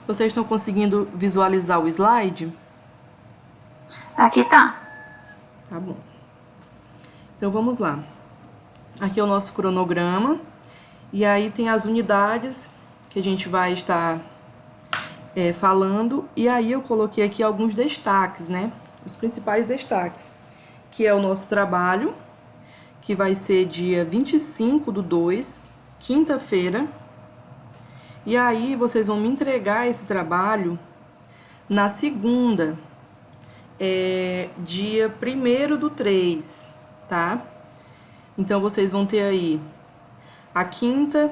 Vocês estão conseguindo visualizar o slide? Aqui tá. Tá bom. Então vamos lá. Aqui é o nosso cronograma. E aí tem as unidades que a gente vai estar falando. E aí eu coloquei aqui alguns destaques, né? Os principais destaques. Que é o nosso trabalho, que vai ser dia 25/2, quinta-feira. E aí vocês vão me entregar esse trabalho na segunda, dia 1º/3, tá? Então vocês vão ter aí a quinta,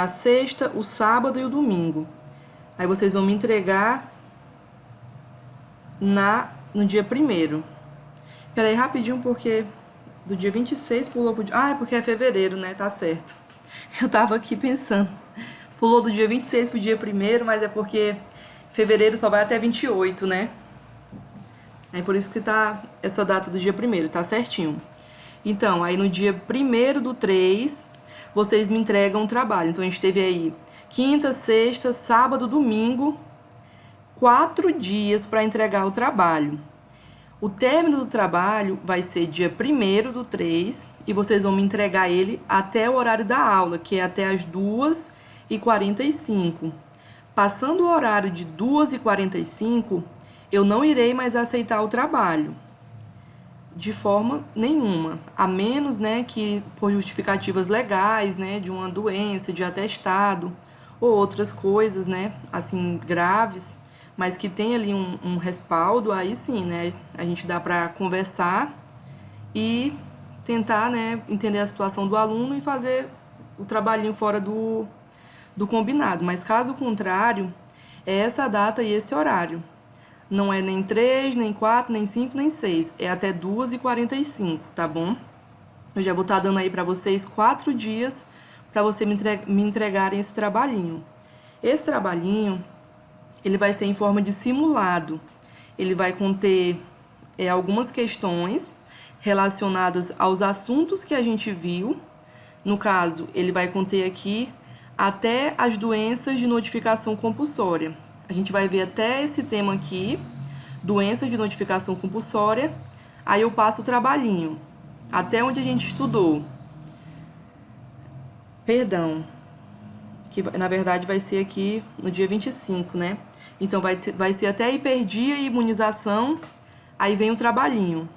a sexta, o sábado e o domingo. Aí vocês vão me entregar no dia 1º. Peraí, rapidinho, porque do dia 26 pulou pro dia... Ah, é porque é fevereiro, né? Tá certo. Eu tava aqui pensando. Pulou do dia 26 pro dia 1º, mas é porque fevereiro só vai até 28, né? É por isso que tá essa data do dia 1º, tá certinho. Então, aí no dia 1º/3, vocês me entregam o trabalho. Então, a gente teve aí quinta, sexta, sábado, domingo, 4 dias para entregar o trabalho. O término do trabalho vai ser dia 1º/3 e vocês vão me entregar ele até o horário da aula, que é até as 2h45. Passando o horário de 2h45, eu não irei mais aceitar o trabalho, de forma nenhuma, a menos, né, que por justificativas legais, né, de uma doença, de atestado, ou outras coisas, né, assim, graves, mas que tem ali um respaldo, aí sim, né, a gente dá para conversar e tentar, né, entender a situação do aluno e fazer o trabalhinho fora do combinado. Mas caso contrário, é essa data e esse horário. Não é nem 3, nem 4, nem 5, nem 6. É até 2h45, tá bom? Eu já vou estar dando aí para vocês 4 dias para você me entregarem esse trabalhinho. Esse trabalhinho, ele vai ser em forma de simulado. Ele vai conter algumas questões relacionadas aos assuntos que a gente viu. No caso, ele vai conter aqui até as doenças de notificação compulsória. A gente vai ver até esse tema aqui, doenças de notificação compulsória. Aí eu passo o trabalhinho, até onde a gente estudou. Perdão, que na verdade vai ser aqui no dia 25, né? Então vai ser até hiperdia e imunização, aí vem o trabalhinho.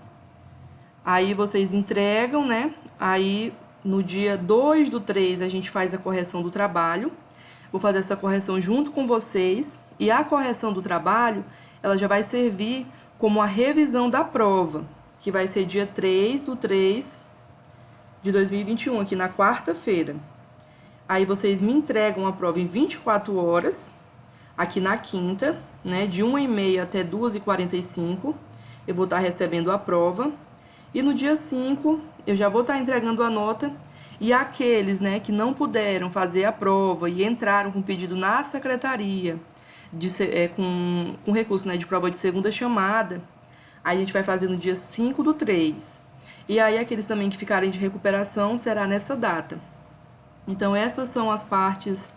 Aí vocês entregam, né? Aí no dia 2/3 a gente faz a correção do trabalho. Vou fazer essa correção junto com vocês. E a correção do trabalho, ela já vai servir como a revisão da prova, que vai ser dia 3/3 de 2021, aqui na quarta-feira. Aí vocês me entregam a prova em 24 horas, aqui na quinta, né, de 1h30 até 2h45, eu vou estar recebendo a prova. E no dia 5, eu já vou estar entregando a nota. E aqueles, né, que não puderam fazer a prova e entraram com pedido na secretaria, com recurso, né, de prova de segunda chamada, aí a gente vai fazer no dia 5/3. E aí aqueles também que ficarem de recuperação será nessa data. Então essas são as partes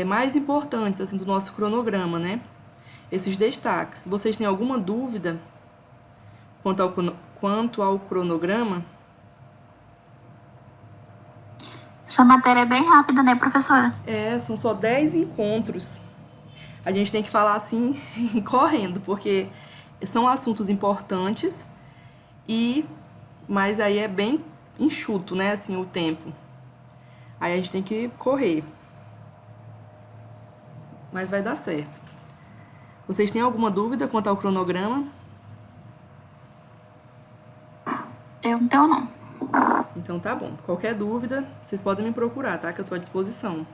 mais importantes assim, do nosso cronograma, né? Esses destaques. Vocês têm alguma dúvida quanto ao cronograma? Essa matéria é bem rápida, né, professora? São só 10 encontros. A gente tem que falar assim, correndo, porque são assuntos importantes, mas aí é bem enxuto, né, assim, o tempo. Aí a gente tem que correr. Mas vai dar certo. Vocês têm alguma dúvida quanto ao cronograma? Eu não tenho, não. Então tá bom. Qualquer dúvida, vocês podem me procurar, tá? Que eu tô à disposição.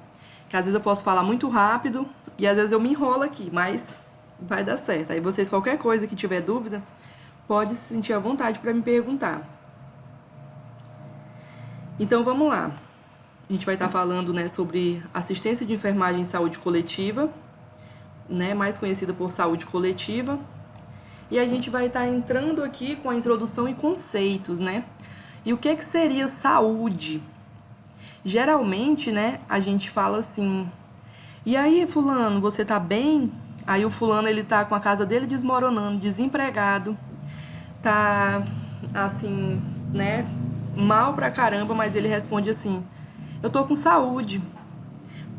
Que às vezes eu posso falar muito rápido e às vezes eu me enrolo aqui, mas vai dar certo. Aí vocês, qualquer coisa que tiver dúvida, pode se sentir à vontade para me perguntar. Então vamos lá. A gente vai estar falando, né, sobre assistência de enfermagem em saúde coletiva, né, mais conhecida por saúde coletiva. E a gente vai estar entrando aqui com a introdução e conceitos, né? E o que seria saúde? Geralmente, né, a gente fala assim, E aí, fulano, você tá bem? Aí o fulano, ele tá com a casa dele desmoronando, desempregado, tá, assim, né, mal pra caramba, mas ele responde assim: eu tô com saúde.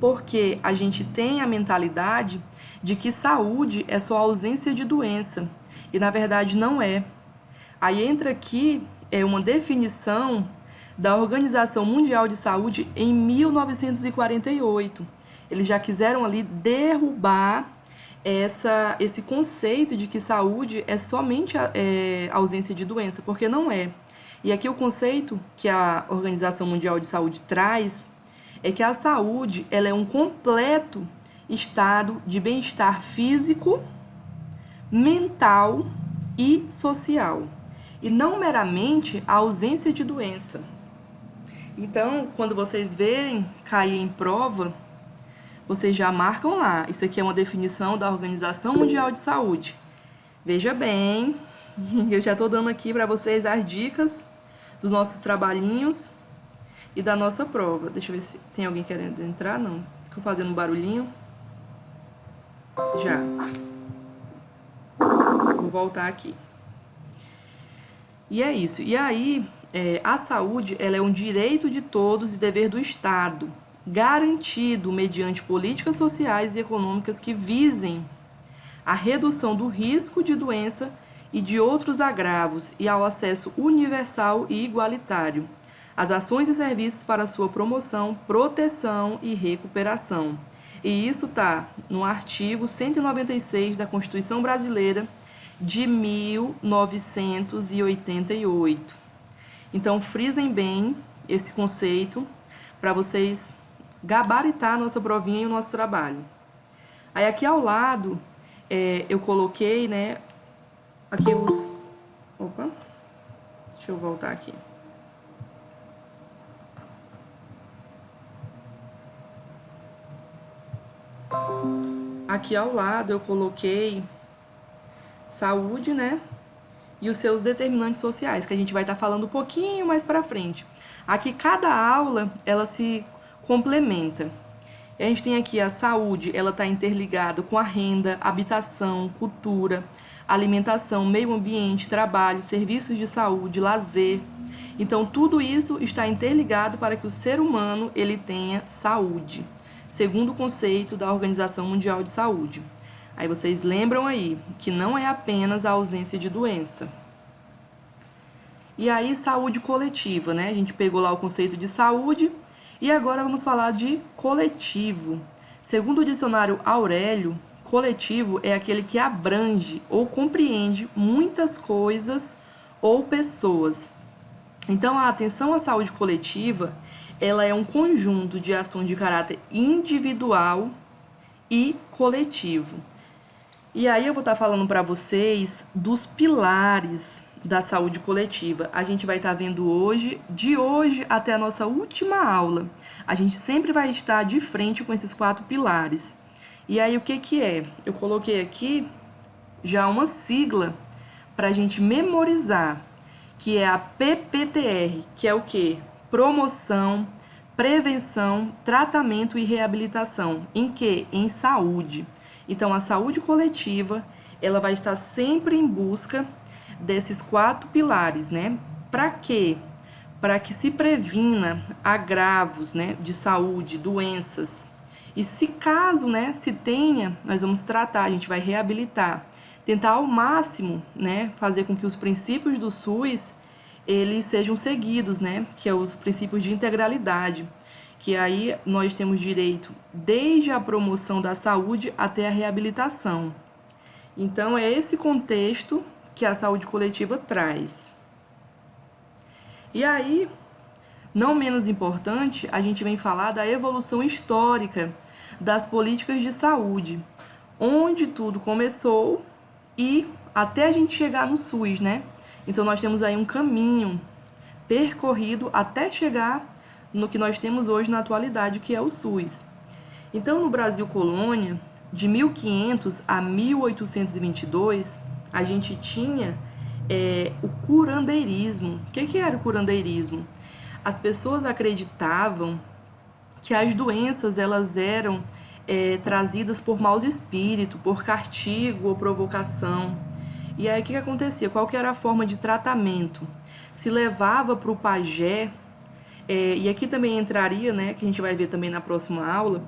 Porque a gente tem a mentalidade de que saúde é só ausência de doença. E na verdade não é. Aí entra aqui uma definição da Organização Mundial de Saúde em 1948. Eles já quiseram ali derrubar esse conceito de que saúde é somente ausência de doença, porque não é. E aqui o conceito que a Organização Mundial de Saúde traz é que a saúde ela é um completo estado de bem-estar físico, mental e social, e não meramente a ausência de doença. Então, quando vocês verem cair em prova, vocês já marcam lá. Isso aqui é uma definição da Organização Mundial de Saúde. Veja bem, eu já estou dando aqui para vocês as dicas dos nossos trabalhinhos e da nossa prova. Deixa eu ver se tem alguém querendo entrar. Não, ficou fazendo um barulhinho. Já. Vou voltar aqui. E é isso. E aí, a saúde ela é um direito de todos e dever do Estado, garantido mediante políticas sociais e econômicas que visem a redução do risco de doença e de outros agravos e ao acesso universal e igualitário, as ações e serviços para sua promoção, proteção e recuperação. E isso está no artigo 196 da Constituição Brasileira de 1988. Então, frisem bem esse conceito para vocês gabaritar a nossa provinha e o nosso trabalho. Aí aqui ao lado, eu coloquei, né, aqui os... Opa, deixa eu voltar aqui. Aqui ao lado eu coloquei saúde, né? E os seus determinantes sociais, que a gente vai estar falando um pouquinho mais para frente. Aqui cada aula, ela se complementa. E a gente tem aqui a saúde, ela está interligada com a renda, habitação, cultura, alimentação, meio ambiente, trabalho, serviços de saúde, lazer. Então, tudo isso está interligado para que o ser humano ele tenha saúde, segundo o conceito da Organização Mundial de Saúde. Aí vocês lembram aí que não é apenas a ausência de doença. E aí, saúde coletiva, né? A gente pegou lá o conceito de saúde e agora vamos falar de coletivo. Segundo o dicionário Aurélio, coletivo é aquele que abrange ou compreende muitas coisas ou pessoas. Então, a atenção à saúde coletiva, ela é um conjunto de ações de caráter individual e coletivo. E aí eu vou estar falando para vocês dos pilares da saúde coletiva. A gente vai estar vendo hoje, de hoje até a nossa última aula. A gente sempre vai estar de frente com esses 4 pilares. E aí o que é? Eu coloquei aqui já uma sigla para a gente memorizar, que é a PPTR, que é o quê? Promoção, prevenção, tratamento e reabilitação. Em quê? Em saúde. Então, a saúde coletiva, ela vai estar sempre em busca desses 4 pilares, né? Para quê? Para que se previna agravos, né, de saúde, doenças. E se caso, né, se tenha, nós vamos tratar, a gente vai reabilitar. Tentar ao máximo, né, fazer com que os princípios do SUS, eles sejam seguidos, né? Que é os princípios de integralidade. Que aí nós temos direito desde a promoção da saúde até a reabilitação. Então, é esse contexto que a saúde coletiva traz. E aí, não menos importante, a gente vem falar da evolução histórica das políticas de saúde, onde tudo começou e até a gente chegar no SUS, né? Então, nós temos aí um caminho percorrido até chegar no que nós temos hoje na atualidade, que é o SUS. Então, no Brasil colônia, de 1500 a 1822, a gente tinha o curandeirismo. O que era o curandeirismo? As pessoas acreditavam que as doenças elas eram trazidas por maus espíritos, por castigo ou provocação. E aí o que acontecia? Qual que era a forma de tratamento? Se levava para o pajé, e aqui também entraria, né, que a gente vai ver também na próxima aula,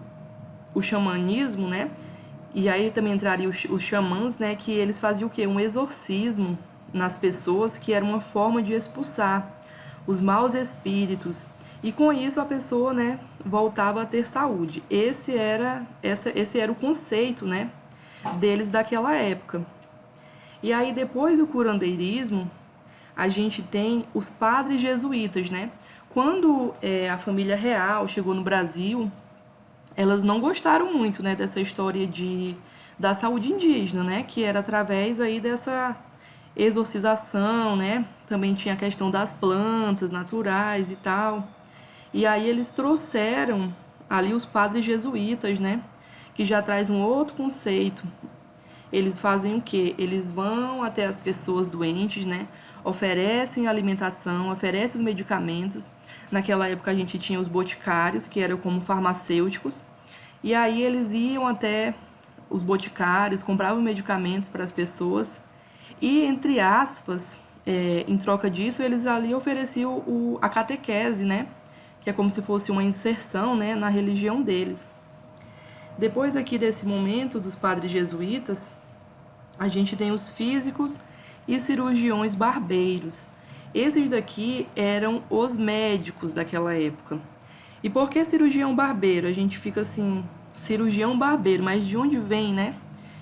o xamanismo, né? E aí também entraria os xamãs, né, que eles faziam o quê? Um exorcismo nas pessoas, que era uma forma de expulsar os maus espíritos. E com isso a pessoa, né, voltava a ter saúde. Esse era o conceito, né, deles daquela época. E aí depois do curandeirismo, a gente tem os padres jesuítas, né? Quando a família real chegou no Brasil, elas não gostaram muito, né, dessa história da saúde indígena, né, que era através aí dessa exorcização, né? Também tinha a questão das plantas naturais e tal. E aí eles trouxeram ali os padres jesuítas, né, que já traz um outro conceito. Eles fazem o quê? Eles vão até as pessoas doentes, né? Oferecem alimentação, oferecem os medicamentos. Naquela época a gente tinha os boticários, que eram como farmacêuticos. E aí eles iam até os boticários, compravam medicamentos para as pessoas. E, entre aspas, em troca disso, eles ali ofereciam a catequese, né? Que é como se fosse uma inserção, né, na religião deles. Depois aqui desse momento dos padres jesuítas, a gente tem os físicos e cirurgiões barbeiros. Esses daqui eram os médicos daquela época. E por que cirurgião barbeiro? A gente fica assim, cirurgião barbeiro, mas de onde vem, né,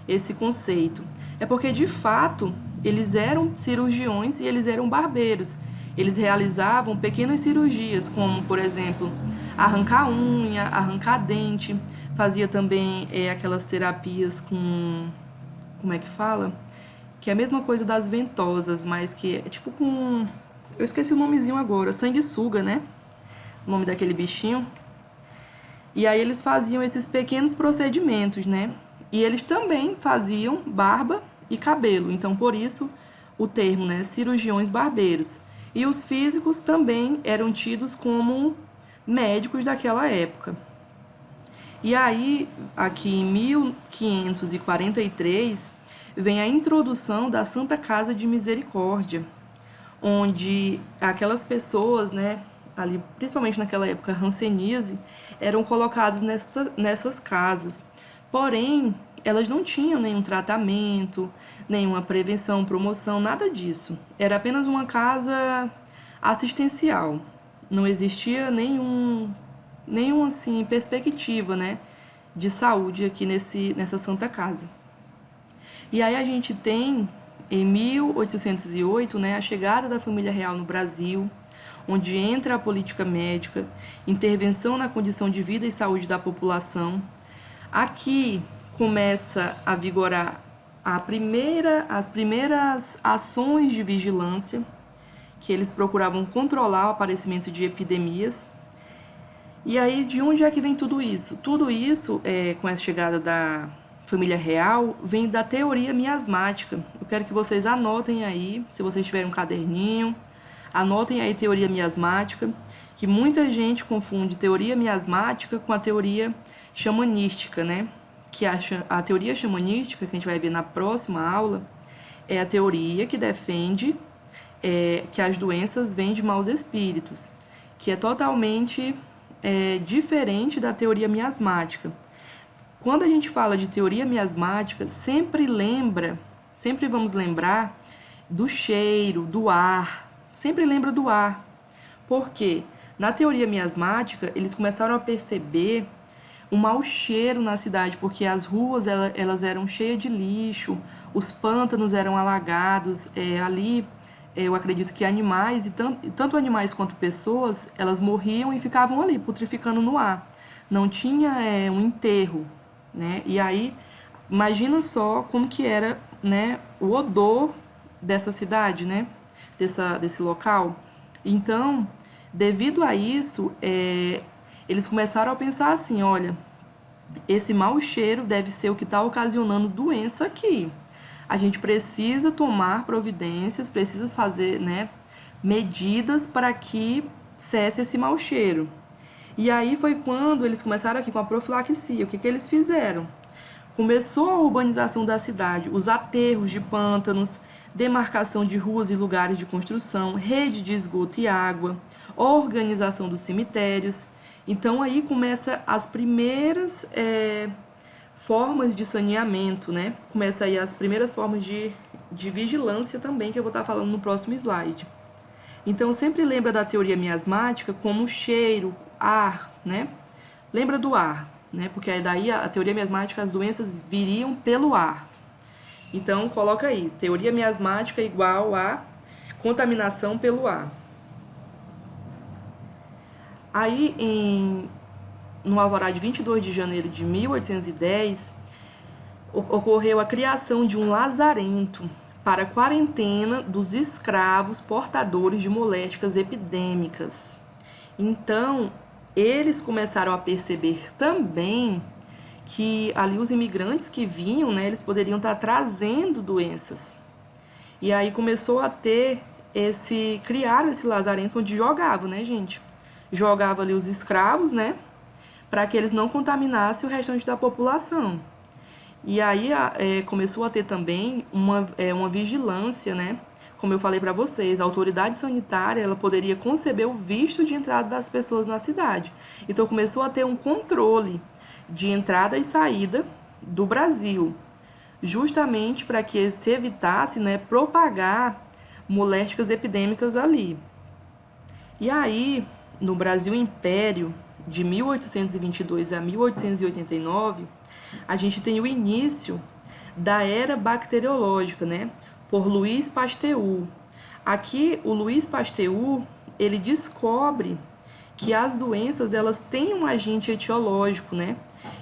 esse conceito? É porque, de fato, eles eram cirurgiões e eles eram barbeiros. Eles realizavam pequenas cirurgias, como, por exemplo, arrancar unha, arrancar dente. Fazia também aquelas terapias com... Como é que fala? Que é a mesma coisa das ventosas, mas que é tipo com... Eu esqueci o nomezinho agora. Sanguessuga, né? O nome daquele bichinho. E aí eles faziam esses pequenos procedimentos, né? E eles também faziam barba e cabelo. Então, por isso, o termo, né? Cirurgiões barbeiros. E os físicos também eram tidos como médicos daquela época. E aí, aqui em 1543, vem a introdução da Santa Casa de Misericórdia, onde aquelas pessoas, né, ali, principalmente naquela época hanseníase, eram colocadas nessas casas. Porém, elas não tinham nenhum tratamento, nenhuma prevenção, promoção, nada disso. Era apenas uma casa assistencial. Não existia nenhum assim, perspectiva, né, de saúde aqui nessa Santa Casa. E aí a gente tem, em 1808, né, a chegada da família real no Brasil, onde entra a política médica, intervenção na condição de vida e saúde da população. Aqui começa a vigorar as primeiras ações de vigilância, que eles procuravam controlar o aparecimento de epidemias. E aí, de onde é que vem tudo isso? Tudo isso, com essa chegada da família real, vem da teoria miasmática. Eu quero que vocês anotem aí, se vocês tiverem um caderninho, anotem aí teoria miasmática, que muita gente confunde teoria miasmática com a teoria xamanística, né? Que a teoria xamanística, que a gente vai ver na próxima aula, é a teoria que defende que as doenças vêm de maus espíritos, que é totalmente diferente da teoria miasmática. Quando a gente fala de teoria miasmática, sempre vamos lembrar do cheiro, do ar, sempre lembra do ar. Por quê? Na teoria miasmática, eles começaram a perceber um mau cheiro na cidade, porque as ruas elas eram cheias de lixo, os pântanos eram alagados, ali eu acredito que animais, e tanto animais quanto pessoas, elas morriam e ficavam ali, putrificando no ar. Não tinha um enterro, né? E aí, imagina só como que era, né, o odor dessa cidade, né? Desse local. Então, devido a isso, eles começaram a pensar assim, olha, esse mau cheiro deve ser o que está ocasionando doença aqui. A gente precisa tomar providências, precisa fazer, né, medidas para que cesse esse mau cheiro. E aí foi quando eles começaram aqui com a profilaxia. O que eles fizeram? Começou a urbanização da cidade, os aterros de pântanos, demarcação de ruas e lugares de construção, rede de esgoto e água, organização dos cemitérios. Então aí começa as primeiras formas de saneamento, né? Começa aí as primeiras formas de vigilância também, que eu vou estar falando no próximo slide. Então sempre lembra da teoria miasmática como cheiro, ar, né? Lembra do ar, né? Porque aí daí a teoria miasmática, as doenças viriam pelo ar. Então coloca aí, teoria miasmática igual a contaminação pelo ar. Aí no alvorá de 22 de janeiro de 1810, ocorreu a criação de um lazarento para a quarentena dos escravos portadores de molésticas epidêmicas. Então, eles começaram a perceber também que ali os imigrantes que vinham, né, eles poderiam estar trazendo doenças. E aí começou a ter criaram esse lazarento onde jogavam, né, gente? Jogava ali os escravos, né, para que eles não contaminassem o restante da população. E aí começou a ter também uma vigilância, né? Como eu falei para vocês, a autoridade sanitária ela poderia conceber o visto de entrada das pessoas na cidade. Então começou a ter um controle de entrada e saída do Brasil, justamente para que se evitasse, né, propagar molésticas epidêmicas ali. E aí, no Brasil Império, de 1822 a 1889, a gente tem o início da era bacteriológica, né? Por Louis Pasteur. Aqui, o Louis Pasteur, ele descobre que as doenças, elas têm um agente etiológico, né?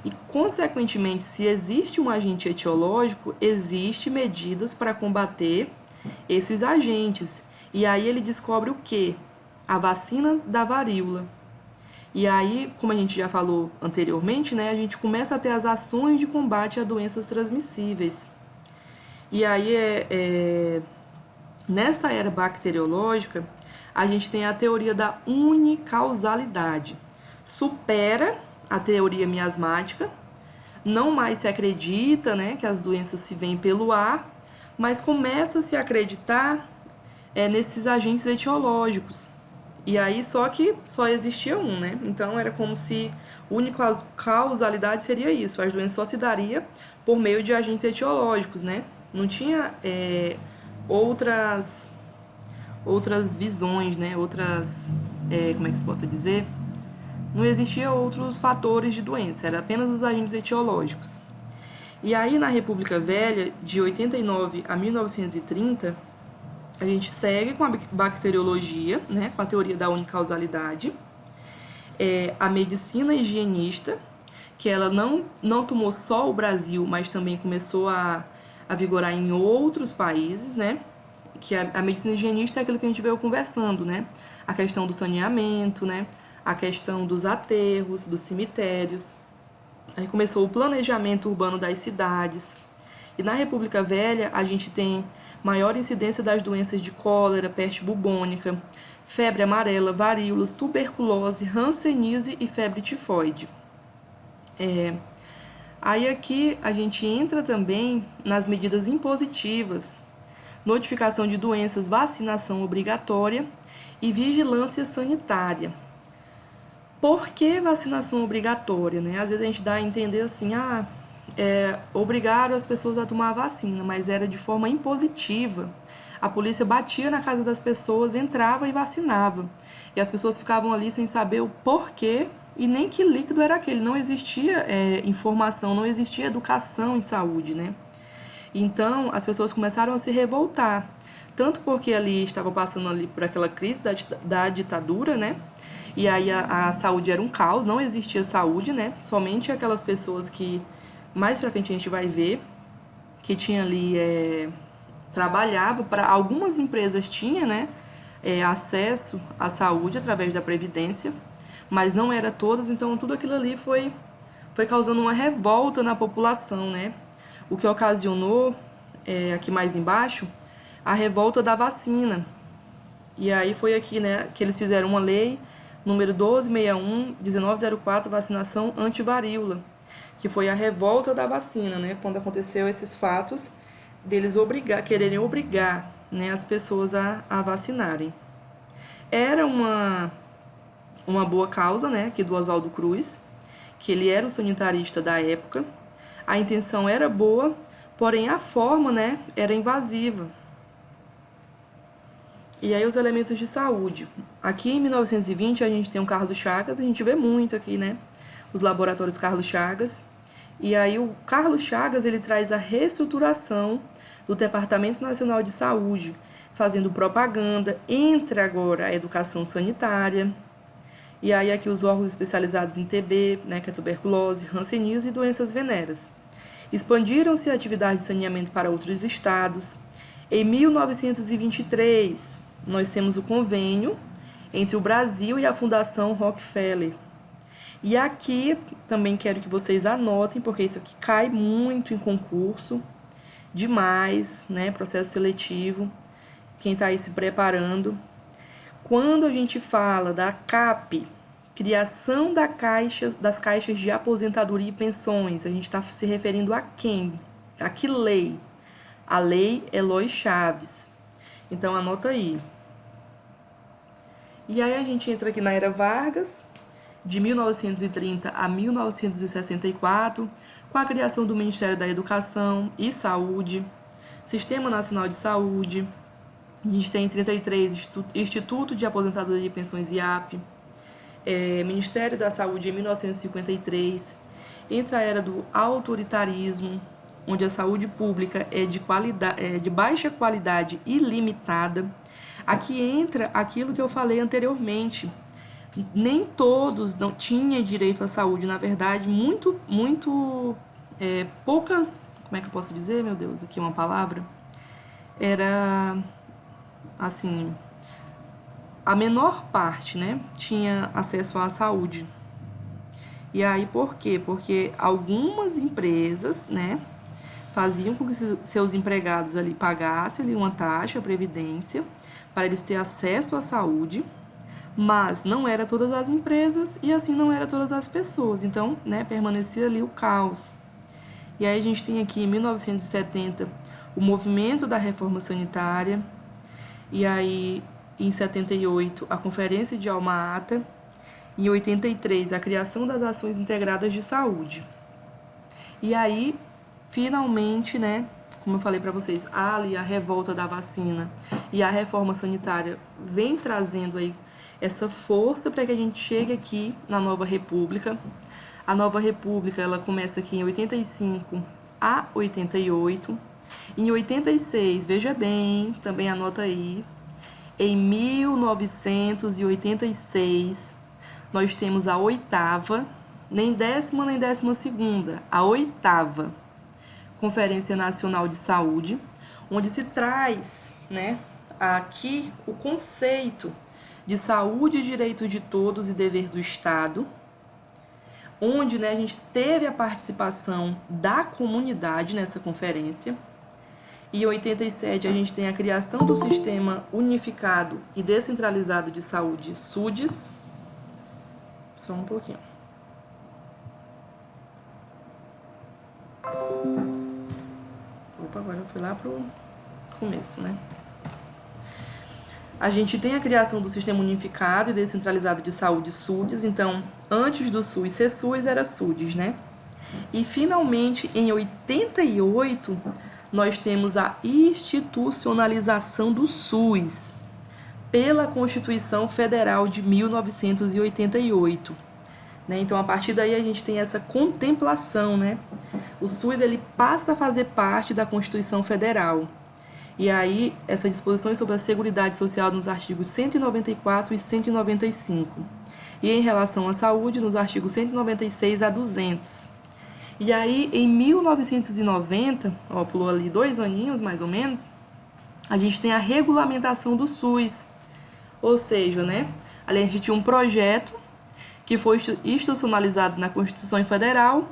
E, consequentemente, se existe um agente etiológico, existem medidas para combater esses agentes. E aí ele descobre o quê? A vacina da varíola. E aí, como a gente já falou anteriormente, né, a gente começa a ter as ações de combate a doenças transmissíveis. E aí, nessa era bacteriológica, a gente tem a teoria da unicausalidade. Supera a teoria miasmática, não mais se acredita, né, que as doenças se vêm pelo ar, mas começa a se acreditar nesses agentes etiológicos. E aí, só que só existia um, né? Então, era como se a única causalidade seria isso. As doenças só se daria por meio de agentes etiológicos, né? Não tinha outras visões, né? Como é que se possa dizer? Não existia outros fatores de doença, era apenas os agentes etiológicos. E aí, na República Velha, de 89 a 1930, a gente segue com a bacteriologia, né, com a teoria da unicausalidade, a medicina higienista, que ela não tomou só o Brasil, mas também começou a vigorar em outros países, né, que a medicina higienista é aquilo que a gente veio conversando, né, a questão do saneamento, né, a questão dos aterros, dos cemitérios. Aí começou o planejamento urbano das cidades. E na República Velha, a gente tem maior incidência das doenças de cólera, peste bubônica, febre amarela, varíolas, tuberculose, hanseníase e febre tifoide. Aí aqui a gente entra também nas medidas impositivas, notificação de doenças, vacinação obrigatória e vigilância sanitária. Por que vacinação obrigatória, né? Às vezes a gente dá a entender assim, obrigaram as pessoas a tomar a vacina, mas era de forma impositiva. A polícia batia na casa das pessoas, entrava e vacinava. E as pessoas ficavam ali sem saber o porquê e nem que líquido era aquele. Não existia informação, não existia educação em saúde, né? Então, as pessoas começaram a se revoltar. Tanto porque ali estavam passando ali por aquela crise da ditadura, né? E aí a saúde era um caos, não existia saúde, né? Somente aquelas pessoas que, mais pra frente a gente vai ver, que tinha ali, trabalhava para algumas empresas tinha, né? Acesso à saúde através da Previdência, mas não era todas, então tudo aquilo ali foi causando uma revolta na população, né? O que ocasionou, aqui mais embaixo, a revolta da vacina. E aí foi aqui, né, que eles fizeram uma lei número 1261-1904, vacinação antivaríola, que foi a revolta da vacina, né? Quando aconteceu esses fatos deles quererem obrigar, né, as pessoas a vacinarem. Era uma boa causa, né, aqui do Oswaldo Cruz, que ele era o sanitarista da época. A intenção era boa, porém a forma, né, era invasiva. E aí os elementos de saúde. Aqui em 1920 a gente tem o Carlos Chagas, a gente vê muito aqui, né, os laboratórios Carlos Chagas. E aí o Carlos Chagas, ele traz a reestruturação do Departamento Nacional de Saúde, fazendo propaganda, entra agora a educação sanitária. E aí aqui os órgãos especializados em TB, né, que é tuberculose, hanseníase e doenças venéreas. Expandiram-se a atividade de saneamento para outros estados. Em 1923, nós temos o convênio entre o Brasil e a Fundação Rockefeller. E aqui também quero que vocês anotem, porque isso aqui cai muito em concurso, demais, né? Processo seletivo, quem está aí se preparando. Quando a gente fala da CAP, criação das caixas de aposentadoria e pensões, a gente está se referindo a quem? A que lei? A Lei Eloy Chaves. Então, anota aí. E aí a gente entra aqui na Era Vargas, de 1930 a 1964, com a criação do Ministério da Educação e Saúde, Sistema Nacional de Saúde. A gente tem em 33 Instituto de Aposentadoria e Pensões IAP, Ministério da Saúde em 1953, entra a era do autoritarismo, onde a saúde pública é de baixa qualidade e limitada. Aqui entra aquilo que eu falei anteriormente. Nem todos não tinham direito à saúde, na verdade, poucas, como é que eu posso dizer, meu Deus, aqui uma palavra, era, assim, a menor parte, né, tinha acesso à saúde. E aí, por quê? Porque algumas empresas, né, faziam com que seus empregados ali pagassem ali uma taxa, a previdência, para eles terem acesso à saúde, mas não era todas as empresas e assim não era todas as pessoas. Então, né, permanecia ali o caos. E aí a gente tem aqui em 1970 o movimento da reforma sanitária, e aí em 78 a Conferência de Alma-Ata, em 83 a criação das ações integradas de saúde. E aí, finalmente, né, como eu falei para vocês, ali a revolta da vacina e a reforma sanitária vem trazendo aí essa força para que a gente chegue aqui na Nova República. A Nova República, ela começa aqui em 85 a 88. Em 86, veja bem, também anota aí, em 1986, nós temos a 8ª, nem 10ª nem 12ª, a 8ª Conferência Nacional de Saúde, onde se traz, né, aqui o conceito de saúde, direito de todos e dever do Estado, onde, né, a gente teve a participação da comunidade nessa conferência. E em 87 a gente tem a criação do Sistema Unificado e Descentralizado de Saúde, SUDES. Só um pouquinho. Opa, agora eu fui lá pro começo, né? A gente tem a criação do Sistema Unificado e Descentralizado de Saúde, SUDES. Então, antes do SUS ser SUS, era SUDES, né? E, finalmente, em 88, nós temos a institucionalização do SUS pela Constituição Federal de 1988. Né? Então, a partir daí, a gente tem essa contemplação, né? O SUS, ele passa a fazer parte da Constituição Federal. E aí, essas disposições sobre a Seguridade Social nos artigos 194 e 195. E em relação à saúde, nos artigos 196 a 200. E aí, em 1990, ó, pulou ali 2 aninhos, mais ou menos, a gente tem a regulamentação do SUS. Ou seja, né, ali a gente tinha um projeto que foi institucionalizado na Constituição Federal.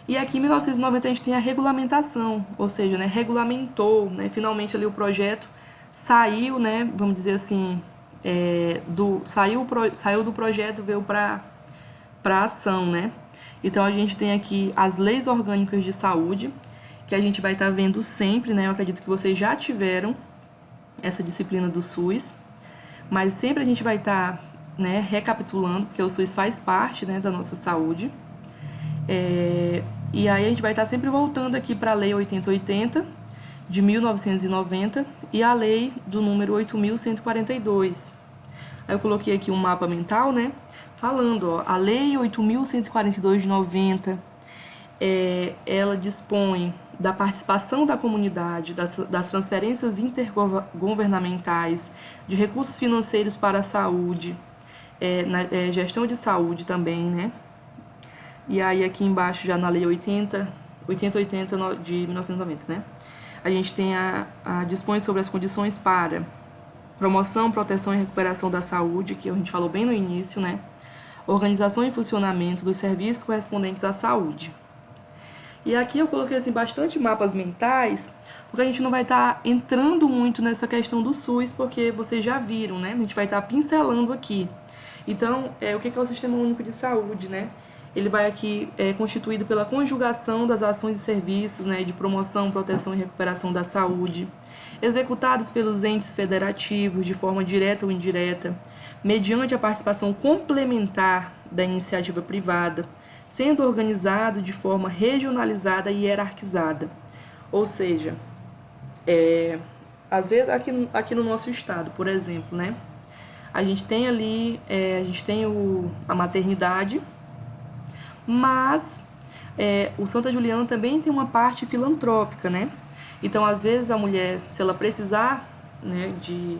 E aqui em 1990 a gente tem a regulamentação, ou seja, né, regulamentou, né, finalmente ali o projeto saiu, né, vamos dizer assim, saiu do projeto, veio para ação, né? Então a gente tem aqui as leis orgânicas de saúde, que a gente vai estar vendo sempre, né? Eu acredito que vocês já tiveram essa disciplina do SUS, mas sempre a gente vai estar, né, recapitulando, porque o SUS faz parte, né, da nossa saúde. E aí a gente vai estar sempre voltando aqui para a Lei 8080, de 1990, e a Lei do número 8.142. Aí eu coloquei aqui um mapa mental, né, falando, ó, a Lei 8.142 de 90, ela dispõe da participação da comunidade, das transferências intergovernamentais, de recursos financeiros para a saúde, gestão de saúde também, né? E aí aqui embaixo, já na Lei 8080 de 1990, né? A gente tem dispõe sobre as condições para promoção, proteção e recuperação da saúde, que a gente falou bem no início, né? Organização e funcionamento dos serviços correspondentes à saúde. E aqui eu coloquei assim bastante mapas mentais, porque a gente não vai estar entrando muito nessa questão do SUS, porque vocês já viram, né? A gente vai estar pincelando aqui. Então, o que é o Sistema Único de Saúde, né? Ele vai aqui constituído pela conjugação das ações e serviços, né, de promoção, proteção e recuperação da saúde, executados pelos entes federativos de forma direta ou indireta, mediante a participação complementar da iniciativa privada, sendo organizado de forma regionalizada e hierarquizada. Ou seja, às vezes aqui no nosso estado, por exemplo, né, a gente tem ali, a maternidade, mas o Santa Juliana também tem uma parte filantrópica, né? Então, às vezes, a mulher, se ela precisar, né, de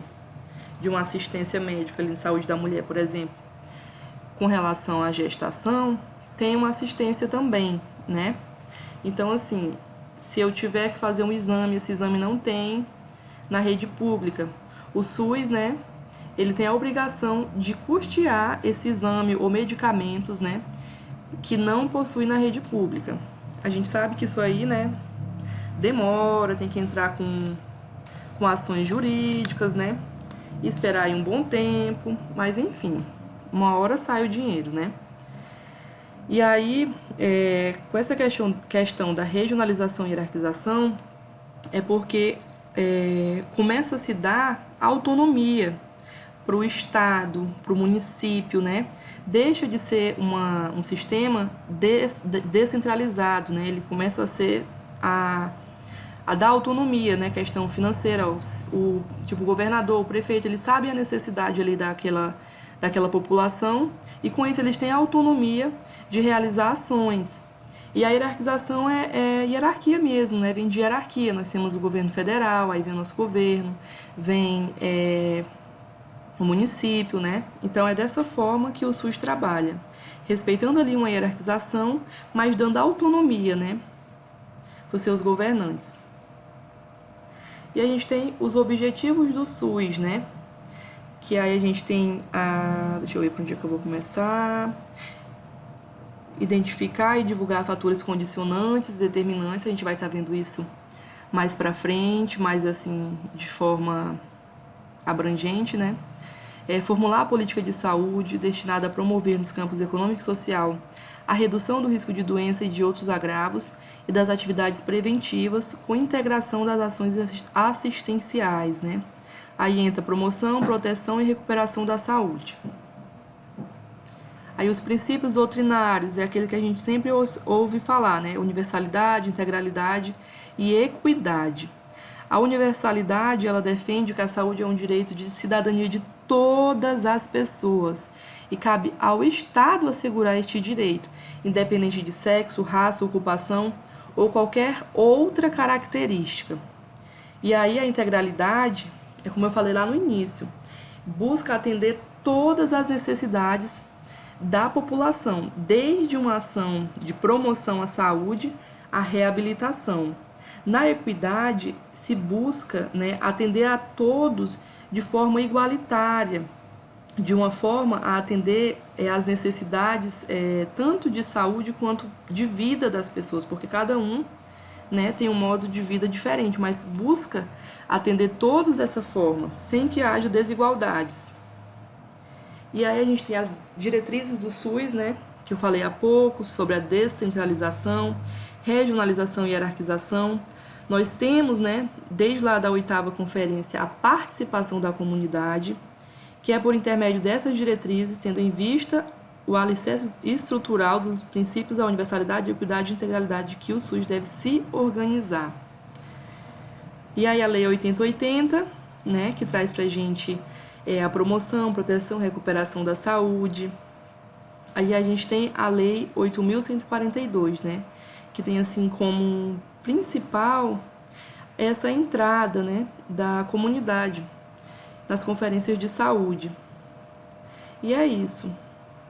uma assistência médica ali em saúde da mulher, por exemplo, com relação à gestação, tem uma assistência também, né? Então, assim, se eu tiver que fazer um exame, esse exame não tem na rede pública, o SUS, né, ele tem a obrigação de custear esse exame ou medicamentos, né, que não possui na rede pública. A gente sabe que isso aí, né, demora, tem que entrar com ações jurídicas, né, e esperar aí um bom tempo, mas enfim, uma hora sai o dinheiro, né. E aí, com essa questão da regionalização e hierarquização, é porque começa a se dar autonomia para o estado, para o município, né? Deixa de ser um sistema descentralizado, né? Ele começa a dar autonomia, né? Questão financeira, o governador, o prefeito, eles sabem a necessidade ali daquela população e com isso eles têm a autonomia de realizar ações. E a hierarquização é hierarquia mesmo, né? Vem de hierarquia. Nós temos o governo federal, aí vem o nosso governo, vem o município, né? Então é dessa forma que o SUS trabalha, respeitando ali uma hierarquização, mas dando autonomia, né, para os seus governantes. E a gente tem os objetivos do SUS, né? Que aí a gente tem deixa eu ver para onde é que eu vou começar. Identificar e divulgar fatores condicionantes e determinantes. A gente vai estar vendo isso mais para frente, mais assim, de forma abrangente, né? Formular a política de saúde destinada a promover nos campos econômico e social a redução do risco de doença e de outros agravos e das atividades preventivas com integração das ações assistenciais, né? Aí entra promoção, proteção e recuperação da saúde. Aí os princípios doutrinários é aquele que a gente sempre ouve falar, né? Universalidade, integralidade e equidade. A universalidade, ela defende que a saúde é um direito de cidadania de todas as pessoas e cabe ao Estado assegurar este direito, independente de sexo, raça, ocupação ou qualquer outra característica. E aí a integralidade, como eu falei lá no início, busca atender todas as necessidades da população, desde uma ação de promoção à saúde à reabilitação. Na equidade, se busca, né, atender a todos de forma igualitária, de uma forma a atender às necessidades tanto de saúde quanto de vida das pessoas, porque cada um, né, tem um modo de vida diferente, mas busca atender todos dessa forma, sem que haja desigualdades. E aí a gente tem as diretrizes do SUS, né, que eu falei há pouco, sobre a descentralização, regionalização e hierarquização. Nós temos, né, desde lá da 8ª conferência, a participação da comunidade, que é por intermédio dessas diretrizes, tendo em vista o alicerce estrutural dos princípios da universalidade, equidade e integralidade que o SUS deve se organizar. E aí a Lei 8080, né, que traz pra gente a promoção, proteção, recuperação da saúde. Aí a gente tem a Lei 8.142, né, que tem assim como principal essa entrada, né, da comunidade nas conferências de saúde. E é isso.